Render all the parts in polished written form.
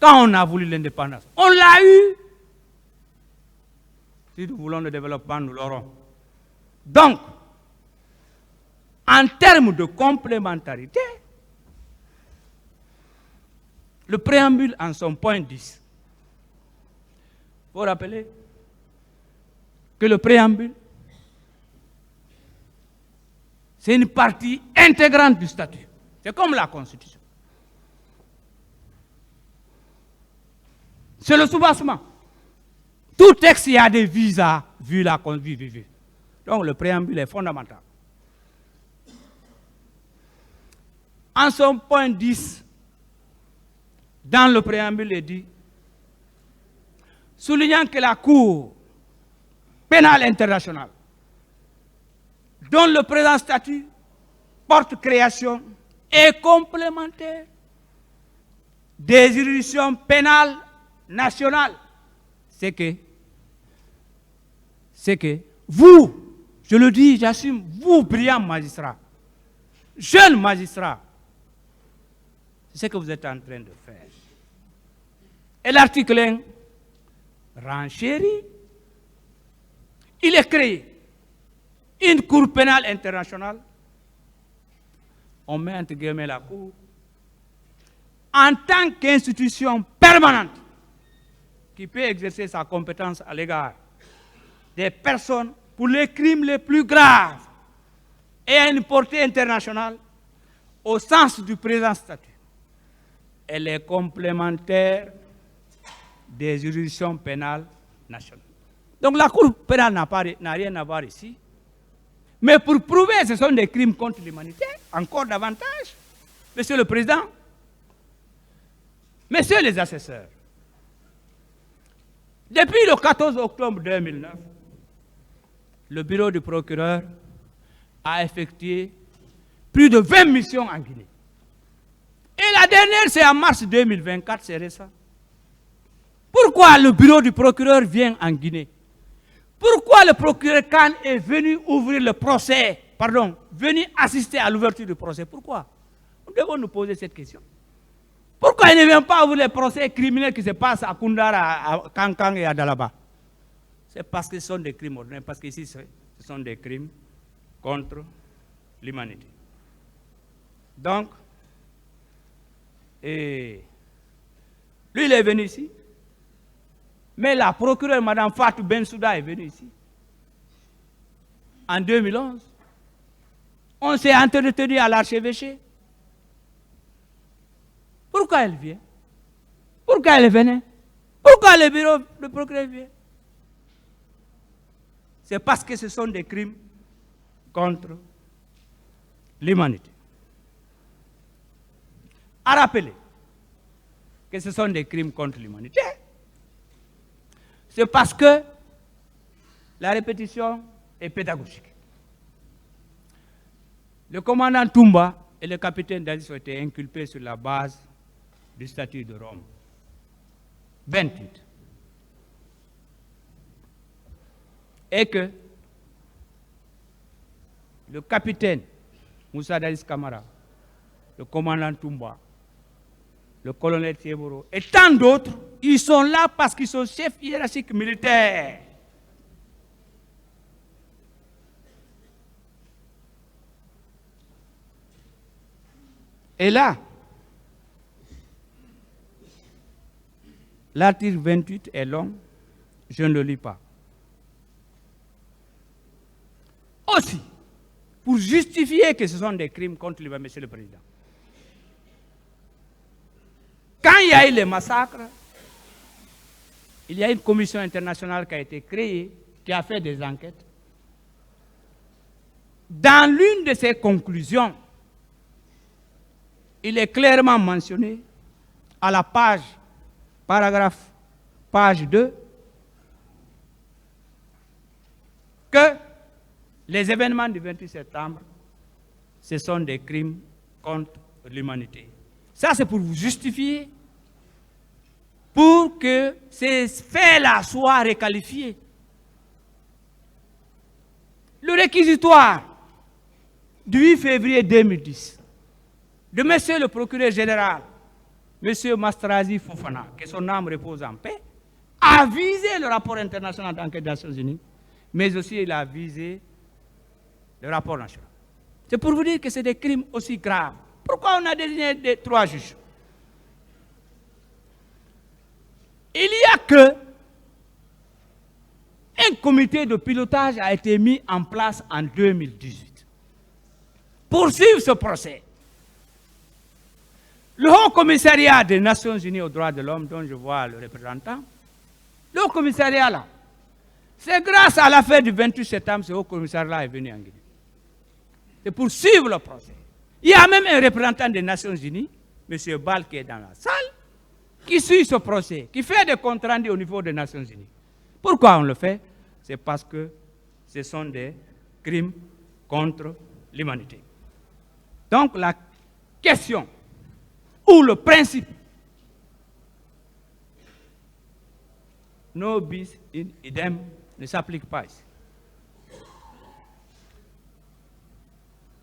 quand on a voulu l'indépendance. On l'a eu. Si nous voulons le développement, nous l'aurons. Donc, en termes de complémentarité, le préambule en son point 10. Il faut rappeler que le préambule, c'est une partie intégrante du statut. C'est comme la Constitution. C'est le soubassement. Tout texte, il y a des visas, vu la Constitution. Donc le préambule est fondamental. En son point 10, dans le préambule, il dit, soulignant que la Cour pénale internationale, dont le présent statut porte création, est complémentaire des juridictions pénales nationales. C'est que vous, je le dis, j'assume, vous, brillants magistrats, jeunes magistrats, c'est ce que vous êtes en train de faire. Et l'article 1 renchérit, il est créé une Cour pénale internationale, on met entre guillemets la Cour, en tant qu'institution permanente qui peut exercer sa compétence à l'égard des personnes pour les crimes les plus graves et à une portée internationale au sens du présent statut. Elle est complémentaire des juridictions pénales nationales. Donc la Cour pénale n'a rien à voir ici. Mais pour prouver que ce sont des crimes contre l'humanité, encore davantage, Monsieur le Président, Messieurs les assesseurs, depuis le 14 octobre 2009, le bureau du procureur a effectué plus de 20 missions en Guinée. Et la dernière, c'est en mars 2024, c'est récent. Pourquoi le bureau du procureur vient en Guinée? Pourquoi le procureur Khan est venu ouvrir le procès, venu assister à l'ouverture du procès? Pourquoi? Nous devons nous poser cette question. Pourquoi il ne vient pas ouvrir les procès criminels qui se passent à Koundara, à Kankang et à Dalaba? C'est parce que ce sont des crimes ordinaires, parce qu'ici, ce sont des crimes contre l'humanité. Donc, lui, il est venu ici. Mais la procureure, Mme Fatou Bensouda, est venue ici. En 2011. On s'est entretenu à l'archevêché. Pourquoi elle vient? Pourquoi elle venait? Pourquoi le bureau de procureur vient? C'est parce que ce sont des crimes contre l'humanité. À rappeler que ce sont des crimes contre l'humanité, c'est parce que la répétition est pédagogique. Le commandant Toumba et le capitaine Dadis ont été inculpés sur la base du statut de Rome. 28. Et que le capitaine Moussa Dadis Kamara, le commandant Toumba, le colonel Thieboro et tant d'autres, ils sont là parce qu'ils sont chefs hiérarchiques militaires. Et là, l'article 28 est long, je ne le lis pas. Aussi, pour justifier que ce sont des crimes contre l'humanité, Monsieur le Président, quand il y a eu les massacres, il y a une commission internationale qui a été créée, qui a fait des enquêtes. Dans l'une de ses conclusions, il est clairement mentionné à la page 2, que les événements du 28 septembre, ce sont des crimes contre l'humanité. Ça, c'est pour vous justifier, pour que ces faits-là soient requalifiés. Le réquisitoire du 8 février 2010 de Monsieur le procureur général, M. Mastrazi Fofana, que son âme repose en paix, a visé le rapport international d'enquête des Nations Unies, mais aussi il a visé le rapport national. C'est pour vous dire que c'est des crimes aussi graves. Pourquoi on a désigné les 3 juges? Il y a que un comité de pilotage a été mis en place en 2018 pour suivre ce procès. Le Haut Commissariat des Nations Unies aux droits de l'homme, dont je vois le représentant, le Haut Commissariat là, c'est grâce à l'affaire du 28 septembre que ce Haut Commissariat est venu en Guinée. C'est pour suivre le procès. Il y a même un représentant des Nations Unies, M. Ball, qui est dans la salle, qui suit ce procès, qui fait des comptes rendus au niveau des Nations Unies. Pourquoi on le fait? C'est parce que ce sont des crimes contre l'humanité. Donc la question ou le principe no bis in idem ne s'applique pas ici.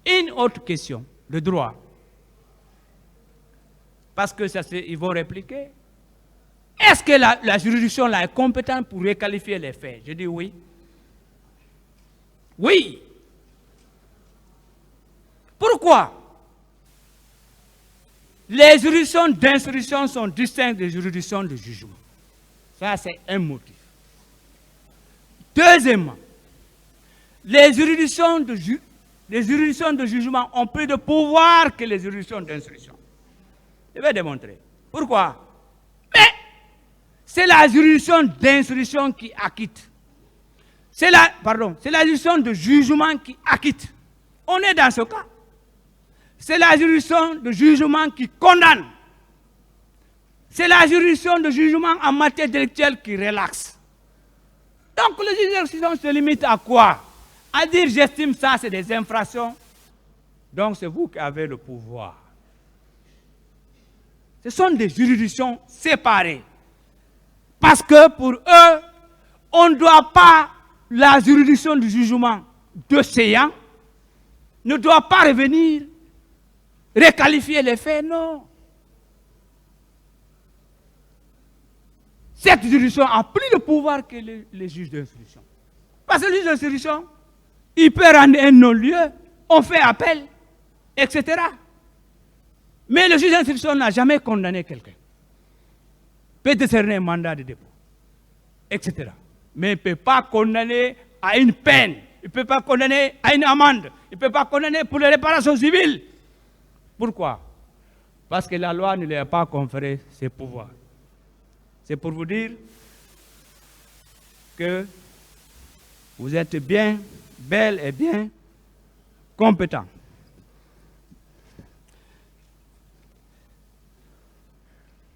Une autre question, le droit. Parce que ils vont répliquer. Est-ce que la juridiction là est compétente pour requalifier les faits? Je dis oui. Oui. Pourquoi? Les juridictions d'instruction sont distinctes des juridictions de jugement. Ça, c'est un motif. Deuxièmement, les juridictions de jugement ont plus de pouvoir que les juridictions d'instruction. Je vais démontrer. Pourquoi? Mais c'est la juridiction d'instruction qui acquitte. C'est la juridiction de jugement qui acquitte. On est dans ce cas. C'est la juridiction de jugement qui condamne. C'est la juridiction de jugement en matière intellectuelle qui relaxe. Donc le juge d'instruction se limite à quoi? À dire j'estime ça, c'est des infractions. Donc c'est vous qui avez le pouvoir. Ce sont des juridictions séparées. Parce que pour eux, on ne doit pas, la juridiction du jugement de séant ne doit pas revenir requalifier les faits, non. Cette juridiction a plus de pouvoir que les juges d'instruction. Parce que le juge d'instruction, il peut rendre un non-lieu, on fait appel, etc. Mais le juge d'instruction n'a jamais condamné quelqu'un. Peut décerner un mandat de dépôt, etc. Mais il ne peut pas condamner à une peine, il ne peut pas condamner à une amende, il ne peut pas condamner pour les réparations civiles. Pourquoi? Parce que la loi ne lui a pas conféré ses pouvoirs. C'est pour vous dire que vous êtes bien, bel et bien compétent.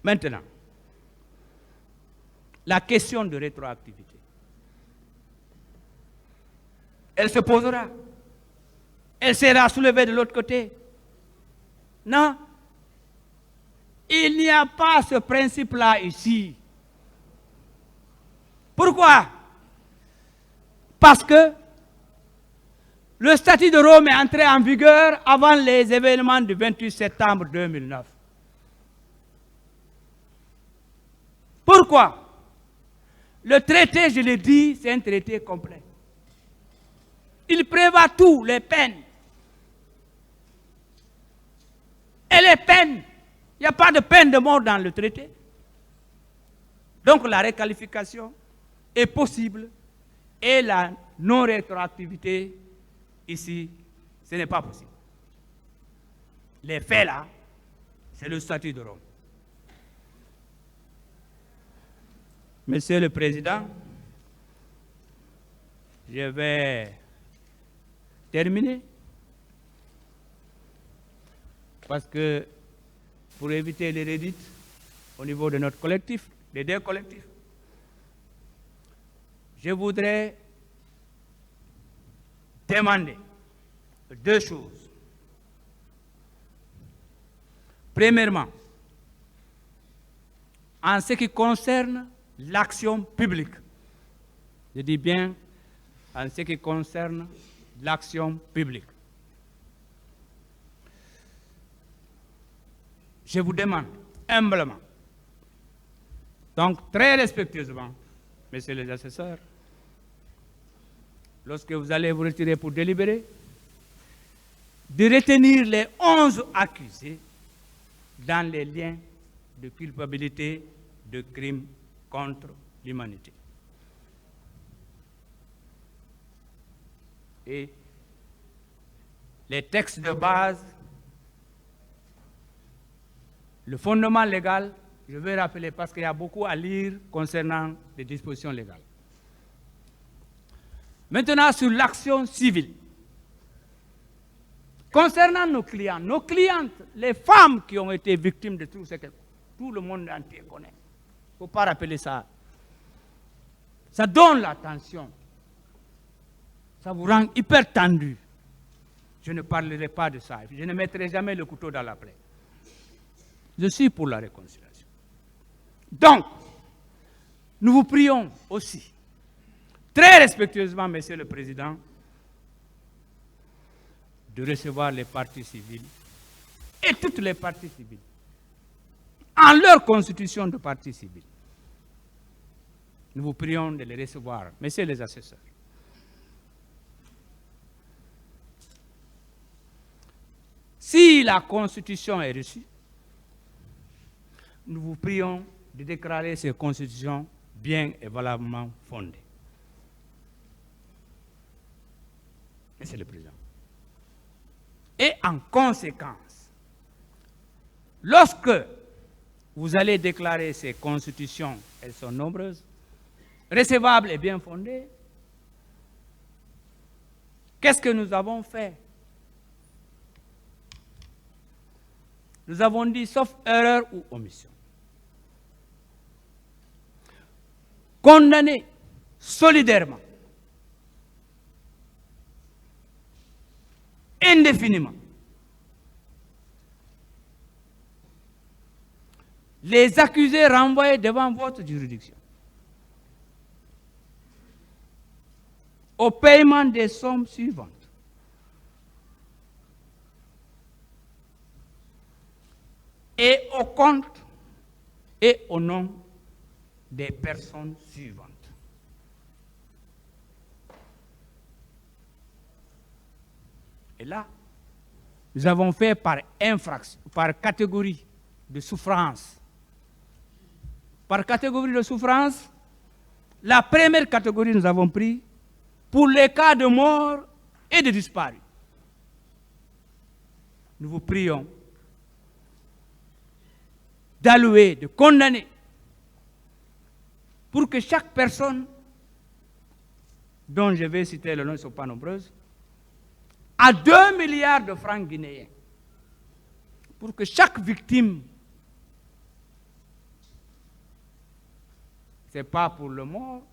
Maintenant, la question de rétroactivité. Elle se posera. Elle sera soulevée de l'autre côté. Non. Il n'y a pas ce principe-là ici. Pourquoi? Parce que le statut de Rome est entré en vigueur avant les événements du 28 septembre 2009. Pourquoi? Le traité, je l'ai dit, c'est un traité complet. Il prévoit tout, les peines. Et les peines, il n'y a pas de peine de mort dans le traité. Donc la réqualification est possible et la non-rétroactivité, ici, ce n'est pas possible. Les faits là, c'est le statut de Rome. Monsieur le Président, je vais terminer parce que pour éviter les redites au niveau de notre collectif, des deux collectifs, je voudrais demander deux choses. Premièrement, en ce qui concerne l'action publique, je dis bien en ce qui concerne l'action publique, je vous demande humblement. Donc, très respectueusement, messieurs les assesseurs, lorsque vous allez vous retirer pour délibérer, de retenir les 11 accusés dans les liens de culpabilité de crimes contre l'humanité. Et les textes de base, le fondement légal, je vais rappeler parce qu'il y a beaucoup à lire concernant les dispositions légales. Maintenant, sur l'action civile. Concernant nos clientes, les femmes qui ont été victimes de tout ce que tout le monde entier connaît. Il ne faut pas rappeler ça. Ça donne l'attention. Ça vous rend hyper tendu. Je ne parlerai pas de ça. Je ne mettrai jamais le couteau dans la plaie. Je suis pour la réconciliation. Donc, nous vous prions aussi, très respectueusement, Monsieur le Président, de recevoir les parties civiles et toutes les parties civiles en leur constitution de partie civile. Nous vous prions de les recevoir, messieurs les assesseurs. Si la constitution est reçue, nous vous prions de déclarer ces constitutions bien et valablement fondées. Monsieur le Président. Et en conséquence, lorsque vous allez déclarer ces constitutions, elles sont nombreuses, recevables et bien fondées, qu'est-ce que nous avons fait? Nous avons dit sauf erreur ou omission. Condamner solidairement, indéfiniment, les accusés renvoyés devant votre juridiction au paiement des sommes suivantes. Et au compte et au nom des personnes suivantes. Et là, nous avons fait par infraction, par catégorie de souffrance. Par catégorie de souffrance, la première catégorie nous avons pris pour les cas de mort et de disparus. Nous vous prions d'allouer, de condamner, pour que chaque personne, dont je vais citer le nom, ne sont pas nombreuses, à 2 milliards de francs guinéens, pour que chaque victime, ce n'est pas pour le mort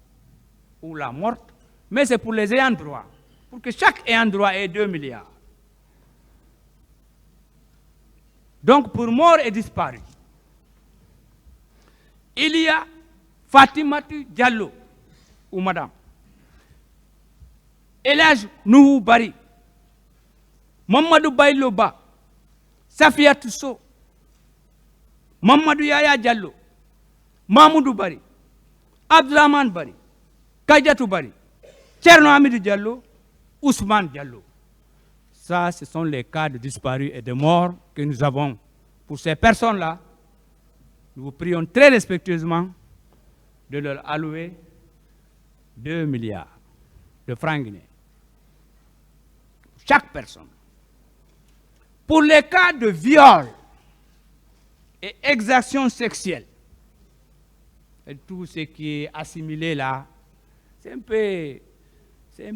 ou la morte, mais c'est pour les ayants droit, pour que chaque ayant droit ait 2 milliards. Donc pour mort et disparu, il y a Fatimatu Diallo, ou madame, Elhaj Nuhu Bari, Mamadou Baylo Ba, Safiatou So, Mamadou Yaya Diallo, Mamoudou Bari, Abdurrahman Bari, Kadiatou Bari, Tcherno Hamidou Diallo, Ousmane Diallo. Ça, ce sont les cas de disparus et de morts que nous avons. Pour ces personnes-là, nous vous prions très respectueusement de leur allouer 2 milliards de francs guinéens. Chaque personne. Pour les cas de viol et exaction sexuelle, et tout ce qui est assimilé là, c'est un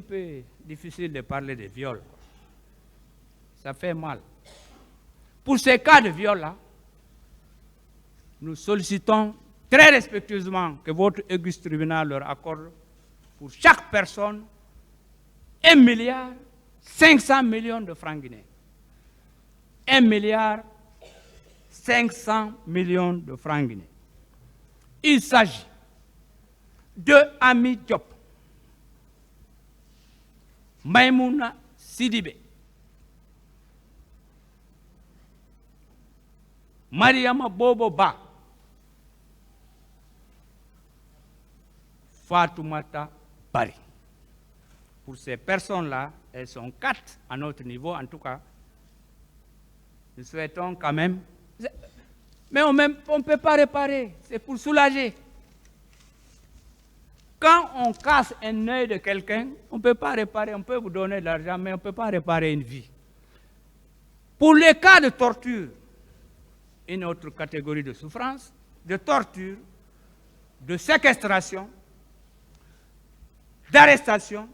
peu difficile de parler de viol. Ça fait mal. Pour ces cas de viol-là, nous sollicitons très respectueusement que votre auguste tribunal leur accorde pour chaque personne 1 milliard 500 millions de francs guinéens. 1 milliard 500 millions de francs guinéens. Il s'agit de Ami Diop, Maïmouna Sidibé, Mariama Bobo Ba, Fatoumata Bari. Pour ces personnes-là, elles sont 4 à notre niveau, en tout cas. Nous souhaitons quand même. Mais on ne peut pas réparer, c'est pour soulager. Quand on casse un œil de quelqu'un, on ne peut pas réparer, on peut vous donner de l'argent, mais on ne peut pas réparer une vie. Pour les cas de torture, une autre catégorie de souffrance, de torture, de séquestration, d'arrestation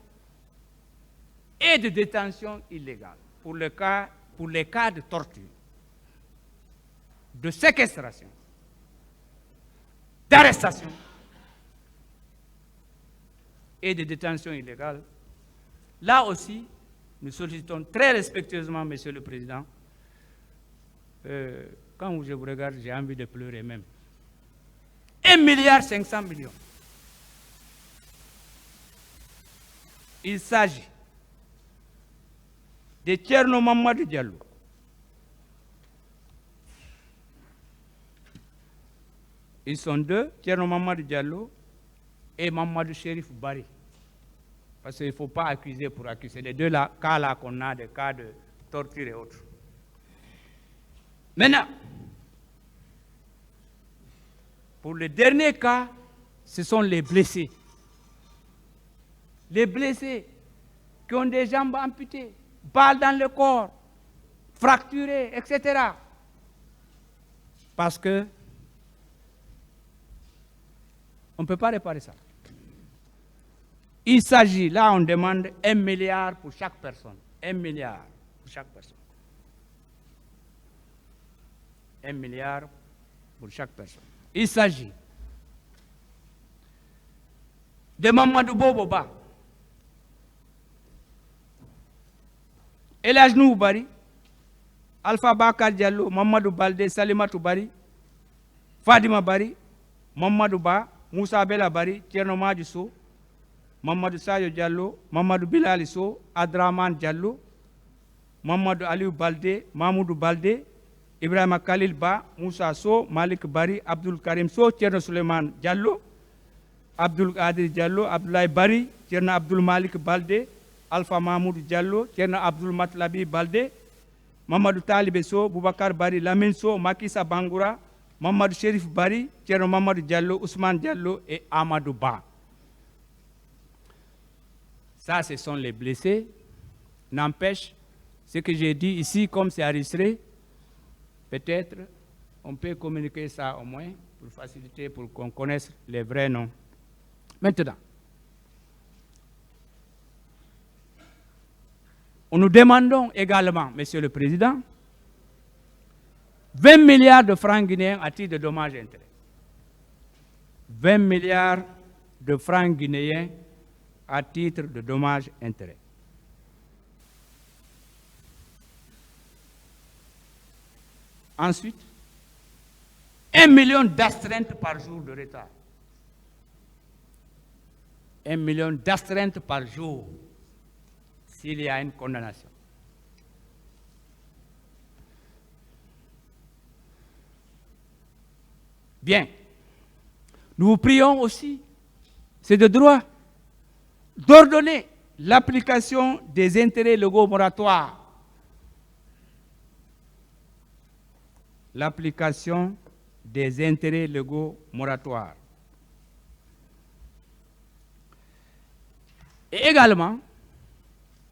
et de détention illégale. Pour les cas de torture, de séquestration, d'arrestation et de détention illégale, là aussi, nous sollicitons très respectueusement, Monsieur le Président, quand je vous regarde, j'ai envie de pleurer même. 1,5 milliard. Il s'agit de Thierno Mamadou Diallo, ils sont 2, Thierno Mamadou Diallo et Mamadou Chérif Bari. Parce qu'il ne faut pas accuser pour accuser. Les deux cas-là qu'on a, des cas de torture et autres. Maintenant, pour le dernier cas, ce sont les blessés. Les blessés qui ont des jambes amputées, balles dans le corps, fracturées, etc. Parce que on ne peut pas réparer ça. Il s'agit, là on demande 1 milliard pour chaque personne. 1 milliard pour chaque personne. 1 milliard pour chaque personne. Il s'agit de Mamadou Bobo Ba, El Hadj Bari, Alpha Bakar Diallo, Mamadou Baldé, Salimatou Bari, Fadima Bari, Mamadou Ba, Moussa Bella Bari, Thierno Madji Sow, Mamadou Sayo Diallo, Mamadou Bilali Sow, Adraman Diallo, Mamadou Aliou Baldé, Mamoudou Baldé, Ibrahima Khalil Ba, Moussa Sow, Malik Bari, Abdul Karim Sow, Thierno Suleiman Diallo, Abdul Qadir Diallo, Abdoulaye Bari, Thierno Abdul Malik Baldé, Alpha Mahmoud Diallo, Thierno Abdul Matlabi Baldé, Mamadou Talibé Sow, Boubacar Bari, Lamine Sow, Makissa Bangoura, Mamadou Chérif Bari, Thierno Mamadou Diallo, Ousmane Diallo et Amadou Ba. Ça, ce sont les blessés. N'empêche, ce que j'ai dit ici, comme c'est enregistré, peut-être on peut communiquer ça au moins pour faciliter, pour qu'on connaisse les vrais noms. Maintenant, nous demandons également, Monsieur le Président, 20 milliards de francs guinéens à titre de dommages et intérêts. 20 milliards de francs guinéens à titre de dommages et intérêts. Ensuite, 1 million d'astreintes par jour de retard. 1 million d'astreintes par jour s'il y a une condamnation. Bien. Nous vous prions aussi, c'est de droit, d'ordonner l'application des intérêts légaux moratoires. L'application des intérêts légaux moratoires. Et également,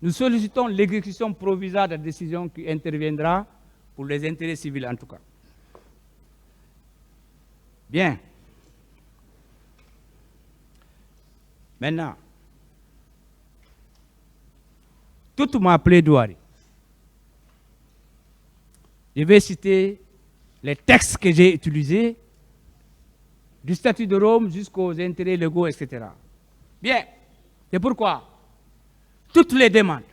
nous sollicitons l'exécution provisoire de la décision qui interviendra pour les intérêts civils en tout cas. Bien. Maintenant, toute ma plaidoirie, je vais citer les textes que j'ai utilisés, du statut de Rome jusqu'aux intérêts légaux, etc. Bien, c'est pourquoi toutes les demandes,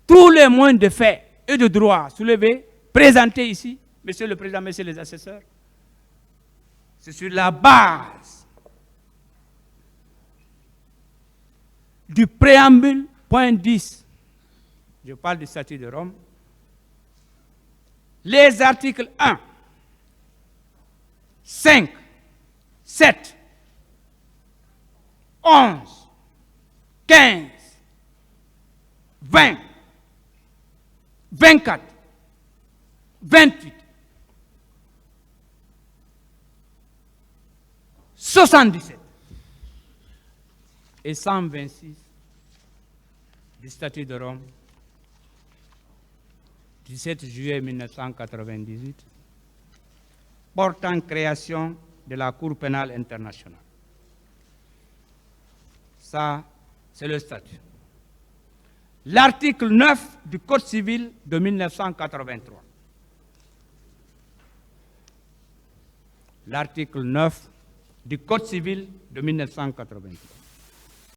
tous les moyens de fait et de droit soulevés, présentés ici, Monsieur le Président, Messieurs les assesseurs, c'est sur la base du préambule, point 10, je parle du statut de Rome, les articles 1, 5, 7, 11, 15, 20, 24, 28, 77 et 126 du statut de Rome, 17 juillet 1998, portant création de la Cour pénale internationale. Ça, c'est le statut. L'article 9 du Code civil de 1983. L'article 9 du Code civil de 1983.